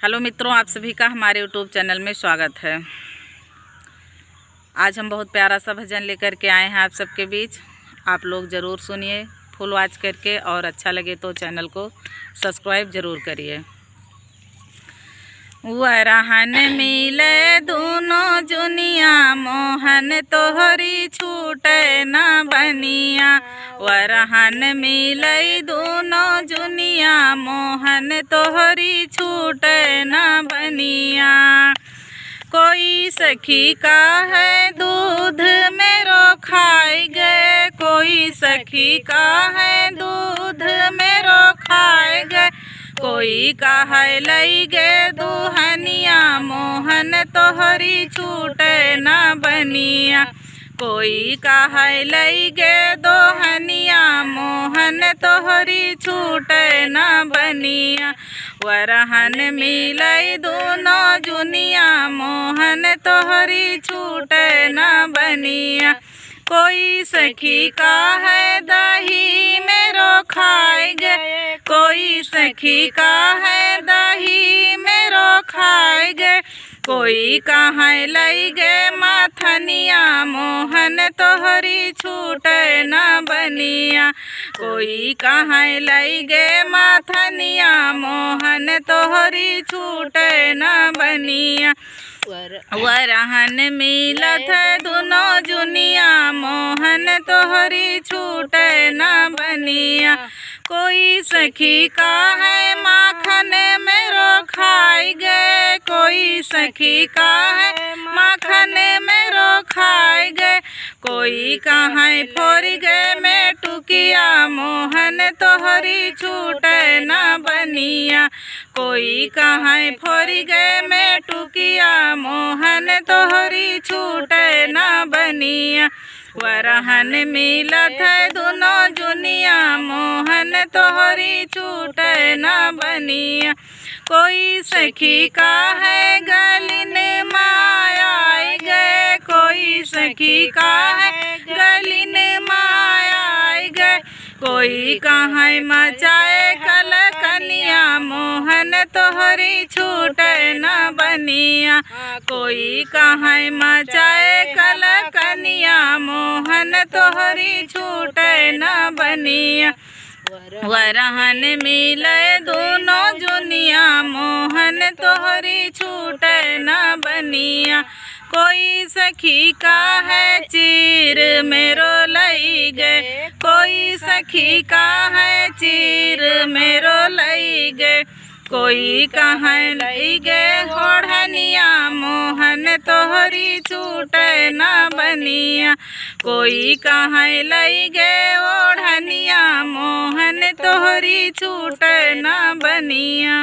Hello मित्रों, आप सभी का हमारे यूट्यूब चैनल में स्वागत है। आज हम बहुत प्यारा सा भजन लेकर के आए हैं आप सबके बीच। आप लोग ज़रूर सुनिए फुल वॉच करके, और अच्छा लगे तो चैनल को सब्सक्राइब ज़रूर करिए। वरहन मिले दोनों जुनिया, मोहन तोहरी छूटे न बनिया। वरहन मिले दोनों जुनिया, मोहन तोहरी छूटे न बनिया। कोई सखी का है दूध मेरो खाई गए, कोई सखी का है दूध मेरो खाए गए। कोई कहे लई गे दुहनिया, मोहन तोहरी छूटे न बनिया। कोई कहे लई गे दोहनिया, मोहन तोहरी छूटे न बनिया। वरहन मिलई दोनों जुनिया, मोहन तोहरी छूटे न बनिया। कोई सखी का है दही मेरो खाए गए, कोई सखी का है दही मेरो खाए गए। कोई कहे लई गे माथनिया, मोहन तोहरी छूटे न बनिया। कोई कहे लई गे माथनिया, मोहन तोहरी छूटे न बनिया। वरहन मिलत दोनों जुनिया, मोहन तोहरी छूटे न बनिया। कोई सखी का है माखन मेरो खाई गए, कोई सखी का है माखन मेरो खाई गए। कोई कहे फोरी गए मैं टुकिया, मोहन तोहरी छूटे न बनिया। कोई कहे फोरी गए मैं टुकिया, मोहन तोहरी छूटे न बनिया। वरहन मिलत दोनों जुनिया, मोहन तोहरी छूटे न बनिया। कोई सखी का है गलिन माया गए, कोई सखी का है गलिन माया गए। कोई कहे मचाए कलकनिया, मोहन तोहरी छूटे न बनिया। कोई कहे मचाए कलकनिया, मोहन तोहरी छूटे न बनिया। वरहन मिले दोनों जुनिया, मोहन तोहरी छूटे न बनिया। कोई सखी का है चीर मेरो लई गए, कोई सखी का है चीर मेरो लई गए। कोई कहे लई गे ओढ़निया, मोहन तोहरी छूटे न बनिया। कोई कहे लई गे ओढ़निया, मोहन तोहरी छूटे न बनिया।